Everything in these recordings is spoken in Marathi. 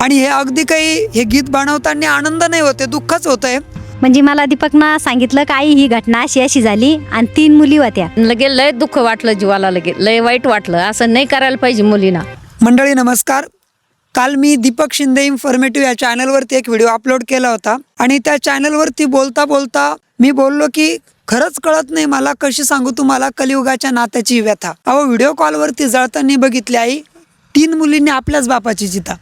आणि हे अगदी काही हे गीत बनवताना आनंद नाही होते, दुःखच होतंय. म्हणजे मला दीपकनं सांगितलं की आई ही घटना अशी अशी झाली आणि 3 मुली होत्या. लगे लय दुःख वाटलं जीवाला, लगे लय वाईट वाटलं. असं नाही करायला पाहिजे मुलींना. मंडळी नमस्कार. काल मी दीपक शिंदे इन्फॉर्मेटिव्ह या चॅनलवरती एक व्हिडिओ अपलोड केला होता आणि त्या चॅनलवरती बोलता बोलता मी बोललो की खरंच कळत नाही मला कशी सांगू तुम्हाला कलियुगाच्या नात्याची व्यथा. अहो व्हिडिओ कॉलवरती जळताना बघितली आई 3 मुलींनी आपल्याच बापाची चिता.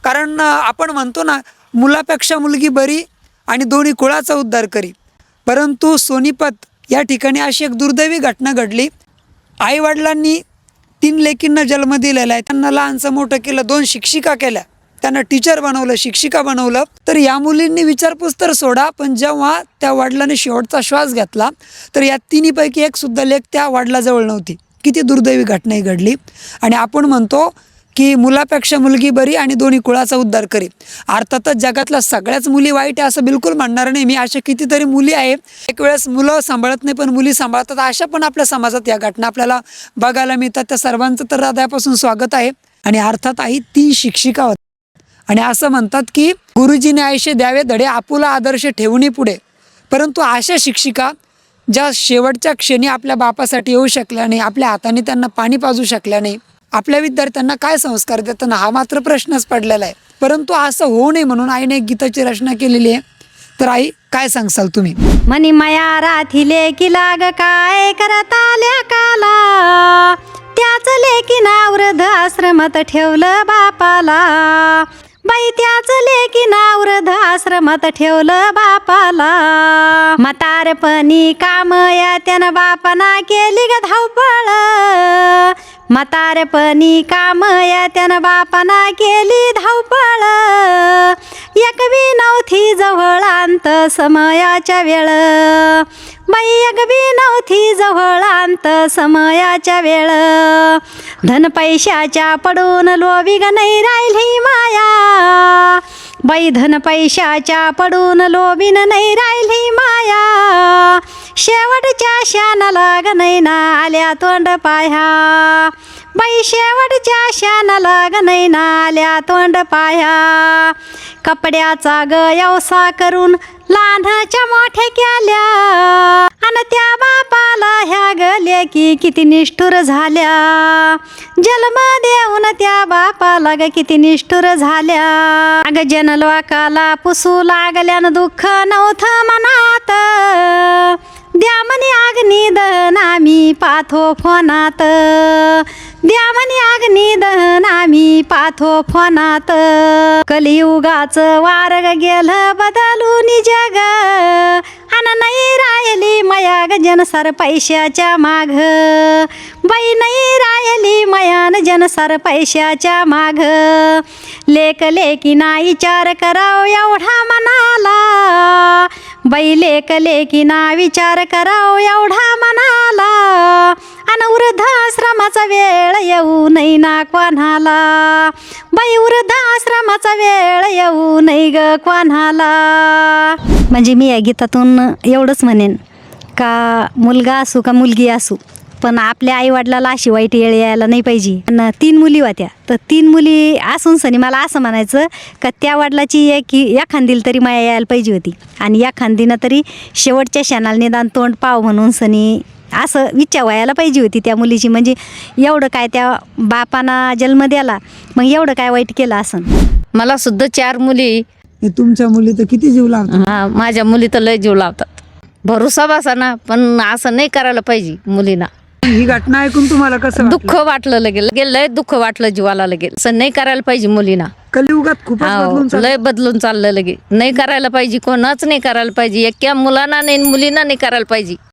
कारण आपण म्हणतो ना मुलापेक्षा मुलगी बरी आणि दोन्ही कुळाचा उद्धार करी. परंतु सोनीपत या ठिकाणी अशी एक दुर्दैवी घटना घडली. आई वडिलांनी 3 लेकींना जन्म दिलेला आहे, त्यांना लहानचं मोठं केलं, 2 शिक्षिका केल्या, त्यांना टीचर बनवलं, शिक्षिका बनवलं. तर या मुलींनी विचारपूस तर सोडा, पण जेव्हा त्या वडिलांनी शेवटचा श्वास घेतला तर या 3पैकी एक सुद्धा लेक त्या वडिलाजवळ नव्हती. किती दुर्दैवी घटना ही घडली. आणि आपण म्हणतो की मुलापेक्षा मुलगी बरी आणि दोन्ही कुळाचा उद्धार करी. अर्थातच जगातल्या सगळ्याच मुली वाईट आहे असं बिलकुल म्हणणार नाही मी. अशा कितीतरी मुली आहेत, एक वेळेस मुलं सांभाळत नाही पण मुली सांभाळतात, अशा पण आपल्या समाजात या घटना आपल्याला बघायला मिळतात. त्या सर्वांचं तर हृदयापासून स्वागत आहे. आणि अर्थात आई 3 शिक्षिका होत्या आणि असं म्हणतात की गुरुजीने आयुष्य द्यावे धडे, आपुला आदर्श ठेवणी पुढे. परंतु अशा शिक्षिका ज्या शेवटच्या क्षणी आपल्या बापासाठी येऊ शकल्या नाही, आपल्या हाताने त्यांना पाणी पाजू शकल्या नाही, आपल्या विद्यार्थ्यांना काय संस्कार देताना हा मात्र प्रश्नच पडलेला आहे. परंतु असं होऊ नये म्हणून आईने एक गीताची रचना केलेली आहे. तर आई काय सांगसाल तुम्ही? मनी माया राथिले की लाग काय करता लेकाला, त्याच लेकीना वृद्ध आश्रमात ठेवलं बापाला. बाई त्याच लेकीना वृद्ध आश्रमात ठेवलं बापाला. म्हातारपणी काम या त्यानं बापाना केली ग धावपळ. म्हातारपणी काम या त्यानं बापाना केली धावपळ. एकवी नव्हती जवळ अंत समयाच्या वेळ. बाई एकवी नव्हती जवळ अंत समयाच्या वेळ. धन पैशाच्या पडून लोभी ग नाही राहिली माया. बाई धन पैशाच्या पडून लोभीन नाही राहिली माया. शेवटच्या शानाला ग नाही ना आल्या तोंड पाया. बाई शेवटच्या शानाला ग नाही ना आल्या तोंड पाया. कपड्याचा ग व्यवसाय करून लहानच्या मोठ्या केल्या. आणि त्या बापाला ह्या ग लेकी किती निष्ठुर झाल्या. जन्म देऊन त्या बापाला ग किती निष्ठुर झाल्या. अग जनलोकाला पुसू लागल्यानं दुःख नव्हतं मनात. द्या म्हणे अग्नी दहन आम्ही पाथो फोनात. द्या म्हणे अग्नी दहन आम्ही पाथो फोनात. कलियुगाचं वारग गेलं बदलून जग. अन नाही राहिली मया ग जनसार पैशाच्या माग. बाई नाही राहिली मयान जनसार पैशाच्या माग. लेक लेकीना विचार कराव एवढा मनाला. बाई लेक लेकीना विचार कराव एवढा मनाला. अन वृद्धाश्रमाचा वेळ येऊ नाही ना कोणाला. बाई वृद्धाश्रमाचा वेळ येऊ नाही ग कोणाला. म्हणजे मी या गीतातून एवढंच म्हणेन का मुलगा असू का मुलगी असू, पण आपल्या आईवडिलाला अशी वाईट वेळ यायला नाही पाहिजे. आणि 3 मुली होत्या, तर 3 मुली असून सनी मला असं म्हणायचं का त्या वडिलाची एखांदील तरी माया यायला पाहिजे होती. आणि एखांदीनं तरी शेवटच्या क्षणाला निदान तोंड पाव म्हणून सनी असं विचार व्हायला पाहिजे होती त्या मुलीची. म्हणजे एवढं काय त्या बापाना जन्म द्याला, मग एवढं काय वाईट केलं असं. मला सुद्धा 4 मुली. तुमच्या मुली तर किती जीव लावतात. हा, माझ्या मुली तर लय जीव लावतात. भरोसा बसा ना, पण असं नाही करायला पाहिजे मुलींना. ही घटना ऐकून तुम्हाला कसं दुःख वाटलं, लगे लय दुःख वाटलं जीवाला. लगे असं नाही करायला पाहिजे मुलींना. कलियुगात खूपच बदलून लय बदलून चाललं. लगे नाही करायला पाहिजे, कोणाच नाही करायला पाहिजे. एका मुलांना नाही मुलींना नाही करायला पाहिजे.